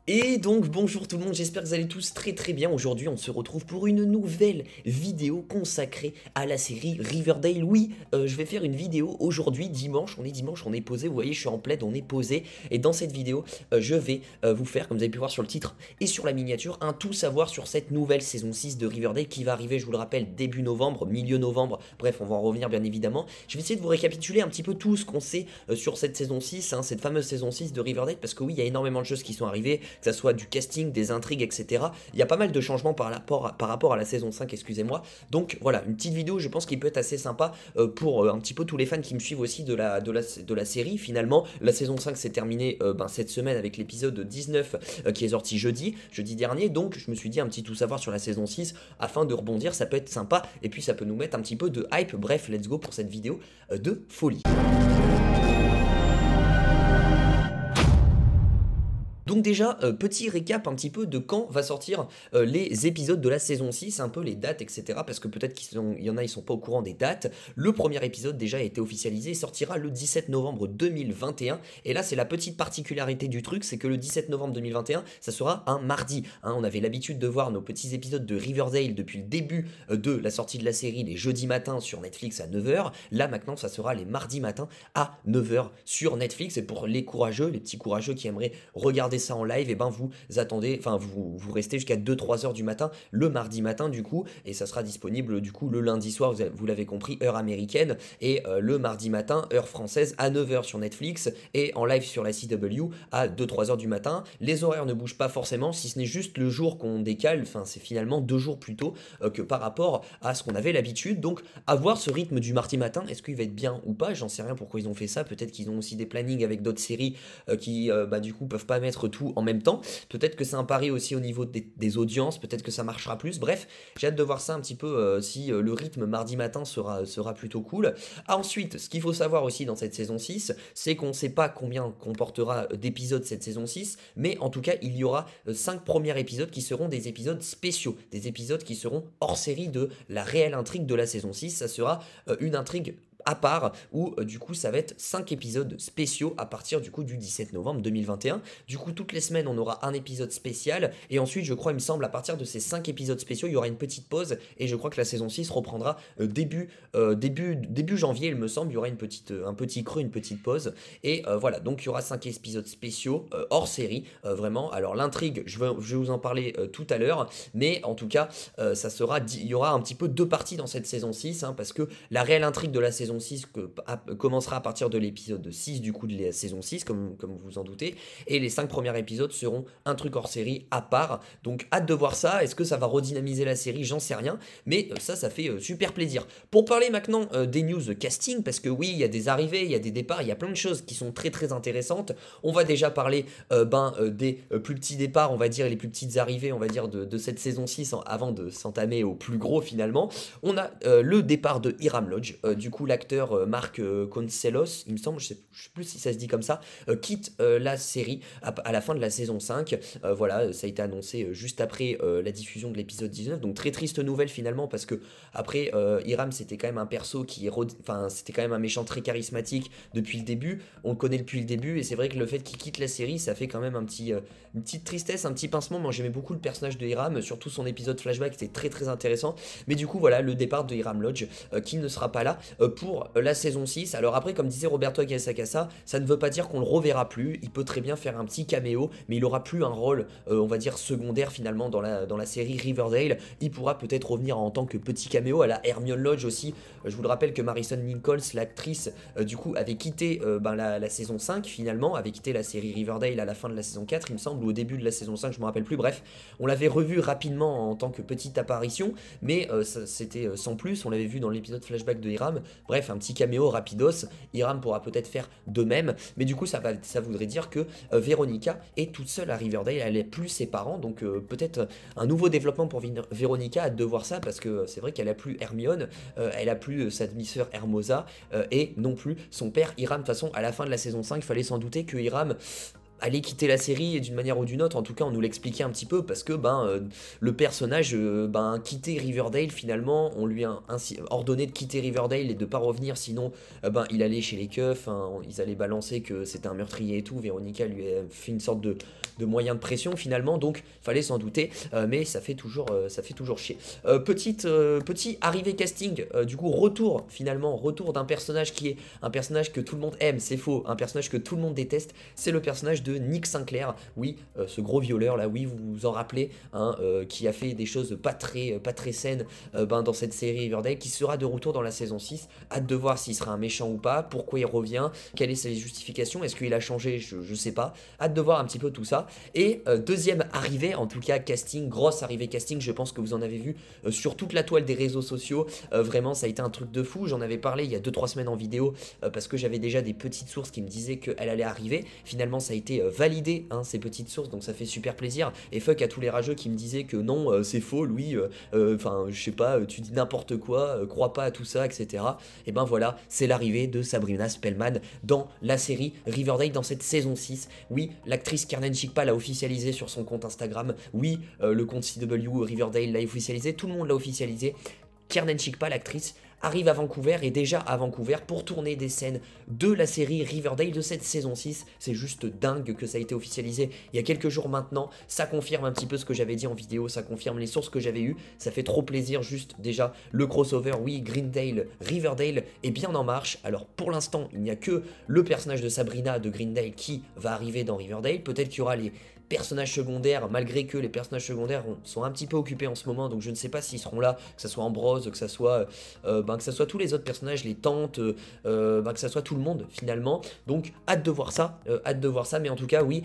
Et donc bonjour tout le monde, j'espère que vous allez tous très bien. Aujourd'hui on se retrouve pour une nouvelle vidéo consacrée à la série Riverdale. Oui, je vais faire une vidéo aujourd'hui, dimanche, on est posé, vous voyez je suis en plaid, on est posé. Et dans cette vidéo, je vais vous faire, comme vous avez pu voir sur le titre et sur la miniature, un tout savoir sur cette nouvelle saison 6 de Riverdale qui va arriver, je vous le rappelle, début novembre, milieu novembre, bref on va en revenir bien évidemment. Je vais essayer de vous récapituler un petit peu tout ce qu'on sait sur cette saison 6, hein, cette fameuse saison 6 de Riverdale, parce que oui, il y a énormément de choses qui sont arrivées, que ça soit du casting, des intrigues, etc. Il y a pas mal de changements par rapport à la saison 5, excusez-moi. Donc voilà, une petite vidéo, je pense qu'il peut être assez sympa pour un petit peu tous les fans qui me suivent aussi de la série. Finalement, la saison 5 s'est terminée cette semaine avec l'épisode 19 qui est sorti jeudi dernier. Donc je me suis dit un petit tout savoir sur la saison 6 afin de rebondir, ça peut être sympa et puis ça peut nous mettre un petit peu de hype. Bref, let's go pour cette vidéo de folie. Donc déjà, petit récap un petit peu de quand va sortir les épisodes de la saison 6, un peu les dates, etc. Parce que peut-être qu'il y en a, ils sont pas au courant des dates. Le premier épisode déjà a été officialisé et sortira le 17 novembre 2021. Et là, c'est la petite particularité du truc, c'est que le 17 novembre 2021, ça sera un mardi. Hein, on avait l'habitude de voir nos petits épisodes de Riverdale depuis le début de la sortie de la série, les jeudis matins sur Netflix à 9h. Là, maintenant, ça sera les mardis matins à 9h sur Netflix. Et pour les courageux, les petits courageux qui aimeraient regarder ça en live, et ben vous attendez, enfin vous restez jusqu'à 2-3 heures du matin le mardi matin du coup, et ça sera disponible du coup le lundi soir, vous l'avez compris, heure américaine, et le mardi matin heure française à 9h sur Netflix et en live sur la CW à 2-3 heures du matin. Les horaires ne bougent pas forcément, si ce n'est juste le jour qu'on décale, enfin c'est finalement 2 jours plus tôt que par rapport à ce qu'on avait l'habitude. Donc à voir ce rythme du mardi matin, est-ce qu'il va être bien ou pas, j'en sais rien pourquoi ils ont fait ça, peut-être qu'ils ont aussi des plannings avec d'autres séries qui du coup peuvent pas mettre tout en même temps. Peut-être que c'est un pari aussi au niveau des audiences, peut-être que ça marchera plus. Bref, j'ai hâte de voir ça un petit peu si le rythme mardi matin sera plutôt cool. Ensuite, ce qu'il faut savoir aussi dans cette saison 6, c'est qu'on ne sait pas combien comportera d'épisodes cette saison 6, mais en tout cas, il y aura 5 premiers épisodes qui seront des épisodes spéciaux, des épisodes qui seront hors série de la réelle intrigue de la saison 6. Ça sera une intrigue à part, où du coup ça va être 5 épisodes spéciaux à partir du coup du 17 novembre 2021. Du coup toutes les semaines on aura un épisode spécial, et ensuite je crois, il me semble, à partir de ces 5 épisodes spéciaux, il y aura une petite pause, et je crois que la saison 6 reprendra début janvier, il me semble, il y aura un petit creux, une petite pause, et voilà, donc il y aura 5 épisodes spéciaux hors série, vraiment. Alors l'intrigue, je vais vous en parler tout à l'heure, mais en tout cas il y aura un petit peu 2 parties dans cette saison 6, hein, parce que la réelle intrigue de la saison 6 commencera à partir de l'épisode 6 du coup de la saison 6, comme vous vous en doutez, et les 5 premiers épisodes seront un truc hors série à part. Donc hâte de voir ça. Est-ce que ça va redynamiser la série? J'en sais rien, mais ça fait super plaisir. Pour parler maintenant des news casting, parce que oui, il y a des arrivées, il y a des départs, il y a plein de choses qui sont très intéressantes. On va déjà parler des plus petits départs, on va dire, et les plus petites arrivées, on va dire, de cette saison 6 avant de s'entamer au plus gros finalement. On a le départ de Hiram Lodge, du coup l'acteur Marc Concelos, il me semble, je sais plus si ça se dit comme ça, quitte la série à la fin de la saison 5. Voilà, ça a été annoncé juste après la diffusion de l'épisode 19, donc très triste nouvelle finalement, parce que après Hiram, c'était quand même un perso c'était quand même un méchant très charismatique depuis le début, on le connaît depuis le début, et c'est vrai que le fait qu'il quitte la série, ça fait quand même une petite tristesse, un petit pincement. Moi j'aimais beaucoup le personnage de Hiram, surtout son épisode flashback, c'était très intéressant, mais du coup voilà, le départ de Hiram Lodge qui ne sera pas là pour la saison 6. Alors après, comme disait Roberto Aguirre-Sacasa, ça ne veut pas dire qu'on le reverra plus, il peut très bien faire un petit caméo, mais il aura plus un rôle, on va dire, secondaire finalement dans la série Riverdale. Il pourra peut-être revenir en tant que petit caméo à la Hermione Lodge aussi. Je vous le rappelle que Marisol Nichols, l'actrice, du coup, avait quitté la saison 5 finalement, avait quitté la série Riverdale à la fin de la saison 4, il me semble, ou au début de la saison 5, je me rappelle plus. Bref, on l'avait revu rapidement en tant que petite apparition, mais c'était sans plus, on l'avait vu dans l'épisode flashback de Hiram. Bref, un petit caméo rapidos. Hiram pourra peut-être faire de même, mais du coup ça voudrait dire que Veronica est toute seule à Riverdale, elle est plus ses parents, donc peut-être un nouveau développement pour Veronica, hâte de voir ça, parce que c'est vrai qu'elle a plus Hermione, elle a plus sa demi-sœur Hermosa, et non plus son père Hiram. De toute façon, à la fin de la saison 5, il fallait s'en douter que Hiram allait quitter la série d'une manière ou d'une autre. En tout cas, on nous l'expliquait un petit peu parce que le personnage quittait Riverdale finalement. On lui a ainsi ordonné de quitter Riverdale et de pas revenir, sinon il allait chez les keufs. Hein, ils allaient balancer que c'était un meurtrier et tout. Véronica lui a fait une sorte de moyen de pression finalement, donc fallait s'en douter, mais ça fait toujours chier. Petit arrivé casting, du coup retour d'un personnage qui est un personnage que tout le monde aime, c'est faux, un personnage que tout le monde déteste, c'est le personnage de Nick Sinclair, oui, ce gros violeur là, oui, vous vous en rappelez, hein, qui a fait des choses pas très saines dans cette série Riverdale, qui sera de retour dans la saison 6, hâte de voir s'il sera un méchant ou pas, pourquoi il revient, quelles est ses justifications, est-ce qu'il a changé, je sais pas, hâte de voir un petit peu tout ça. Et deuxième arrivée, en tout cas casting, grosse arrivée casting, je pense que vous en avez vu sur toute la toile des réseaux sociaux, vraiment ça a été un truc de fou, j'en avais parlé il y a 2-3 semaines en vidéo, parce que j'avais déjà des petites sources qui me disaient qu'elle allait arriver, finalement ça a été validé, hein, ces petites sources, donc ça fait super plaisir, et fuck à tous les rageux qui me disaient que non, c'est faux, Louis, enfin je sais pas, tu dis n'importe quoi, crois pas à tout ça, etc. Et ben voilà, c'est l'arrivée de Sabrina Spellman dans la série Riverdale, dans cette saison 6, oui, l'actrice Kiernan Shipka l'a officialisé sur son compte Instagram. Oui, le compte CW Riverdale l'a officialisé. Tout le monde l'a officialisé. Kiernan Shipka, l'actrice, arrive à Vancouver, et déjà à Vancouver pour tourner des scènes de la série Riverdale de cette saison 6. C'est juste dingue que ça a été officialisé il y a quelques jours maintenant. Ça confirme un petit peu ce que j'avais dit en vidéo, ça confirme les sources que j'avais eues. Ça fait trop plaisir, juste déjà le crossover, oui, Greendale, Riverdale est bien en marche. Alors pour l'instant, il n'y a que le personnage de Sabrina de Greendale qui va arriver dans Riverdale. Peut-être qu'il y aura les personnages secondaires, malgré que les personnages secondaires sont un petit peu occupés en ce moment, donc je ne sais pas s'ils seront là, que ça soit Ambrose, que ça soit tous les autres personnages, les tantes, que ça soit tout le monde finalement, donc hâte de voir ça, mais en tout cas oui,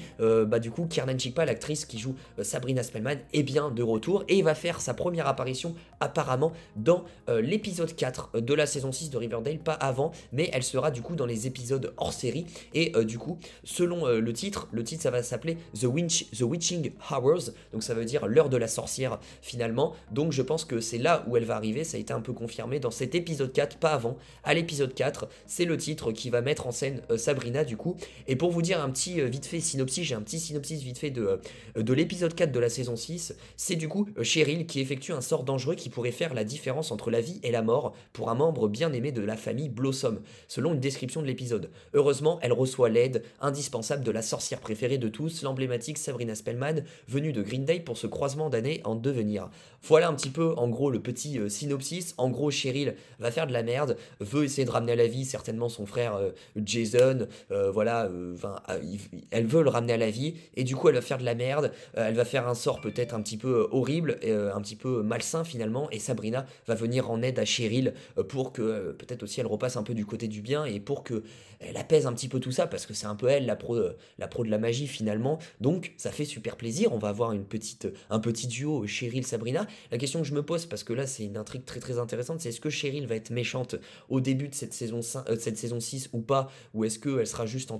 du coup Kiernan Shipka, l'actrice qui joue Sabrina Spellman, est bien de retour, et va faire sa première apparition apparemment dans l'épisode 4 de la saison 6 de Riverdale, pas avant, mais elle sera du coup dans les épisodes hors série, et du coup, selon le titre ça va s'appeler The Witching Hours, donc ça veut dire l'heure de la sorcière finalement, donc je pense que c'est là où elle va arriver, ça a été un peu confirmé dans cet épisode 4, pas avant, à l'épisode 4, c'est le titre qui va mettre en scène Sabrina du coup, et pour vous dire un petit vite fait synopsis, j'ai un petit synopsis vite fait de l'épisode 4 de la saison 6, c'est du coup Cheryl qui effectue un sort dangereux qui pourrait faire la différence entre la vie et la mort pour un membre bien aimé de la famille Blossom, selon une description de l'épisode. Heureusement, elle reçoit l'aide indispensable de la sorcière préférée de tous, l'emblématique Sabrina Spellman, venue de Greendale pour ce croisement d'années en devenir. Voilà un petit peu en gros le petit synopsis. En gros, Cheryl va faire de la merde, veut essayer de ramener à la vie certainement son frère Jason, elle veut le ramener à la vie, et du coup elle va faire de la merde, elle va faire un sort peut-être un petit peu horrible, un petit peu malsain finalement, et Sabrina va venir en aide à Cheryl pour que peut-être aussi elle repasse un peu du côté du bien, et pour que elle apaise un petit peu tout ça, parce que c'est un peu elle la pro de la magie finalement, donc ça fait super plaisir. On va avoir un petit duo Cheryl-Sabrina. La question que je me pose, parce que là c'est une intrigue très très intéressante, c'est est-ce que Cheryl va être méchante au début de cette saison 6 ou pas, ou est-ce qu'elle sera juste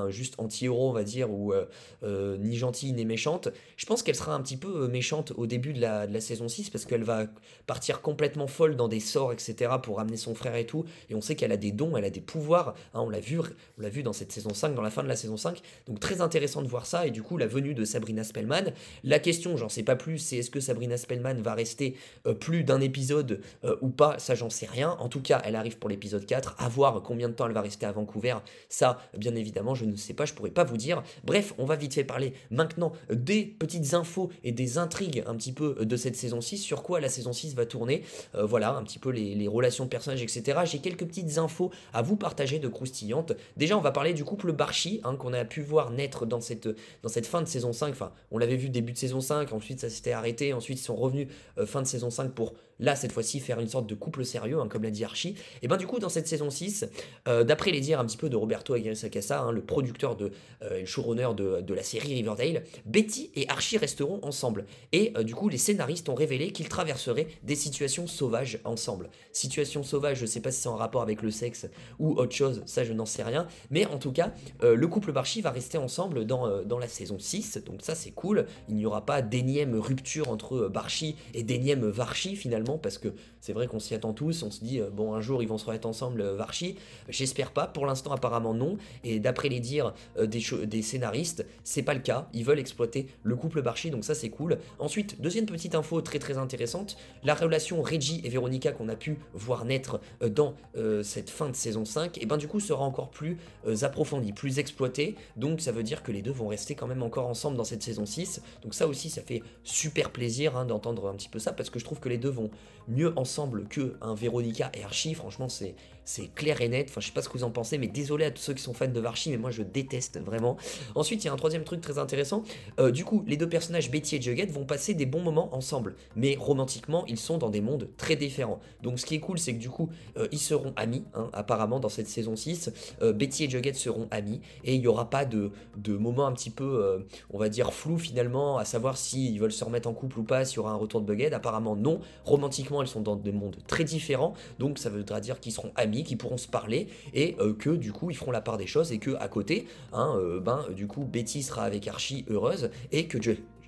juste anti-héros on va dire, ou ni gentille ni méchante. Je pense qu'elle sera un petit peu méchante au début de la saison 6, parce qu'elle va partir complètement folle dans des sorts, etc., pour ramener son frère et tout, et on sait qu'elle a des dons, elle a des pouvoirs, hein, on l'a vu dans cette saison 5, dans la fin de la saison 5, donc très intéressant de voir ça, et du coup la venue de Sabrina Spellman, la question, j'en sais pas plus, c'est est-ce que Sabrina Spellman va rester plus d'un épisode ou pas, ça j'en sais rien, en tout cas elle arrive pour l'épisode 4, à voir combien de temps elle va rester à Vancouver, ça bien évidemment je ne sais pas, je pourrais pas vous dire. Bref, on va vite fait parler maintenant des petites infos et des intrigues un petit peu de cette saison 6, sur quoi la saison 6 va tourner, voilà un petit peu les relations de personnages, etc. J'ai quelques petites infos à vous partager de croustillantes. Déjà on va parler du couple Barchi, hein, qu'on a pu voir naître dans cette fin de saison 5, enfin on l'avait vu début de saison 5, ensuite ça s'était arrêté, ensuite ils sont revenus fin de saison 5 pour là cette fois-ci faire une sorte de couple sérieux, hein, comme l'a dit Archie. Et ben du coup dans cette saison 6, d'après les dires un petit peu de Roberto Aguirre-Sacasa, hein, le producteur et le showrunner de la série Riverdale, Betty et Archie resteront ensemble. Et du coup les scénaristes ont révélé qu'ils traverseraient des situations sauvages ensemble. Situations sauvages, je sais pas si c'est en rapport avec le sexe ou autre chose, ça je n'en sais rien, mais en tout cas le couple Barchi va rester ensemble dans la saison 6, donc ça c'est cool, il n'y aura pas d'énième rupture entre Barchi et d'énième Varchi finalement, forcément, parce que c'est vrai qu'on s'y attend tous, on se dit bon un jour ils vont se remettre ensemble Varchi, j'espère pas, pour l'instant apparemment non, et d'après les dires des scénaristes, c'est pas le cas, ils veulent exploiter le couple Varchi, donc ça c'est cool. Ensuite, deuxième petite info très très intéressante, la relation Reggie et Veronica qu'on a pu voir naître dans cette fin de saison 5, et ben du coup sera encore plus approfondie, plus exploitée, donc ça veut dire que les deux vont rester quand même encore ensemble dans cette saison 6, donc ça aussi ça fait super plaisir hein, d'entendre un petit peu ça, parce que je trouve que les deux vont mieux ensemble que un Veronica et Archie, franchement c'est clair et net, enfin je sais pas ce que vous en pensez, mais désolé à tous ceux qui sont fans de Varchi, mais moi je déteste vraiment. Ensuite il y a un troisième truc très intéressant, du coup les deux personnages Betty et Jughead vont passer des bons moments ensemble, mais romantiquement ils sont dans des mondes très différents, donc ce qui est cool c'est que du coup ils seront amis, hein, apparemment dans cette saison 6, Betty et Jughead seront amis, et il n'y aura pas de moments un petit peu, on va dire flou finalement, à savoir s'ils veulent se remettre en couple ou pas, s'il y aura un retour de Bughead, apparemment non, romantiquement ils sont dans des mondes très différents, donc ça voudra dire qu'ils seront amis, qu'ils pourront se parler, et que du coup ils feront la part des choses, et que à côté, hein, du coup Betty sera avec Archie heureuse, et que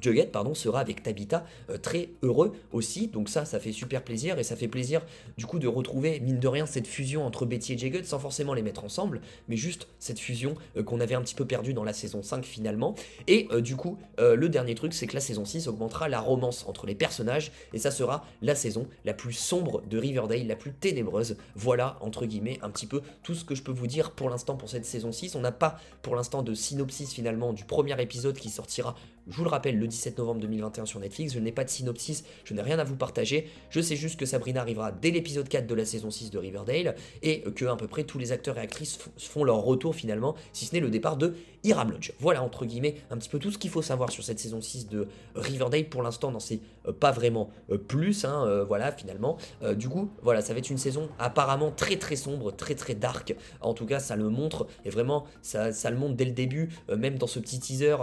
Jughead sera avec Tabitha très heureux aussi, donc ça fait super plaisir, et ça fait plaisir du coup de retrouver mine de rien cette fusion entre Betty et Jughead sans forcément les mettre ensemble, mais juste cette fusion qu'on avait un petit peu perdue dans la saison 5 finalement, et du coup le dernier truc c'est que la saison 6 augmentera la romance entre les personnages, et ça sera la saison la plus sombre de Riverdale, la plus ténébreuse, voilà entre guillemets un petit peu tout ce que je peux vous dire pour l'instant pour cette saison 6, on n'a pas pour l'instant de synopsis finalement du premier épisode qui sortira, je vous le rappelle, le 17 novembre 2021 sur Netflix, je n'ai pas de synopsis, je n'ai rien à vous partager, je sais juste que Sabrina arrivera dès l'épisode 4 de la saison 6 de Riverdale, et que à peu près tous les acteurs et actrices font leur retour finalement, si ce n'est le départ de Hiram Lodge. Voilà entre guillemets un petit peu tout ce qu'il faut savoir sur cette saison 6 de Riverdale, pour l'instant n'en sait pas vraiment plus, hein, voilà finalement, du coup voilà ça va être une saison apparemment très très sombre, très très dark, en tout cas ça le montre, et vraiment ça le montre dès le début, même dans ce petit teaser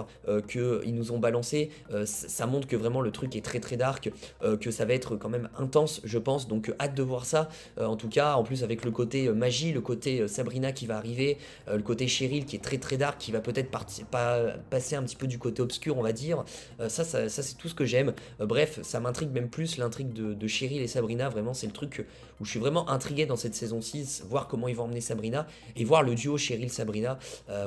qu'ils nous ont balancé, ça montre que vraiment le truc est très très dark, que ça va être quand même intense je pense, donc hâte de voir ça, en tout cas en plus avec le côté magie, le côté Sabrina qui va arriver, le côté Cheryl qui est très très dark, qui va peut-être passer un petit peu du côté obscur on va dire, ça c'est tout ce que j'aime, bref ça m'intrigue même plus l'intrigue de Cheryl et Sabrina, vraiment c'est le truc où je suis vraiment intrigué dans cette saison 6, voir comment ils vont emmener Sabrina, et voir le duo Cheryl-Sabrina,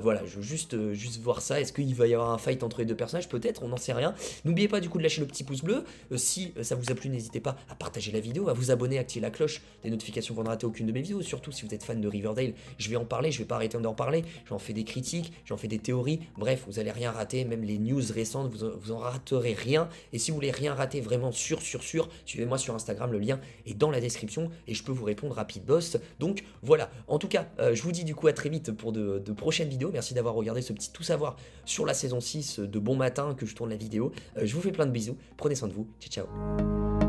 voilà je veux juste voir ça, est-ce qu'il va y avoir un fight entre les deux personnages, peut-être, on n'en sait rien. N'oubliez pas du coup de lâcher le petit pouce bleu, si ça vous a plu n'hésitez pas à partager la vidéo, à vous abonner, à activer la cloche des notifications pour ne rater aucune de mes vidéos, surtout si vous êtes fan de Riverdale, je vais en parler, je vais pas arrêter d'en parler, j'en fais des critiques, j'en fais des théories, bref vous allez rien rater, même les news récentes vous en raterez rien, et si vous voulez rien rater vraiment sûr, suivez-moi sur Instagram, le lien est dans la description, et je peux vous répondre rapide boss, donc voilà, en tout cas je vous dis du coup à très vite pour de prochaines vidéos, merci d'avoir regardé ce petit tout savoir sur la saison 6 de bon matin que je tourne la vidéo, je vous fais plein de bisous, prenez soin de vous, ciao ciao.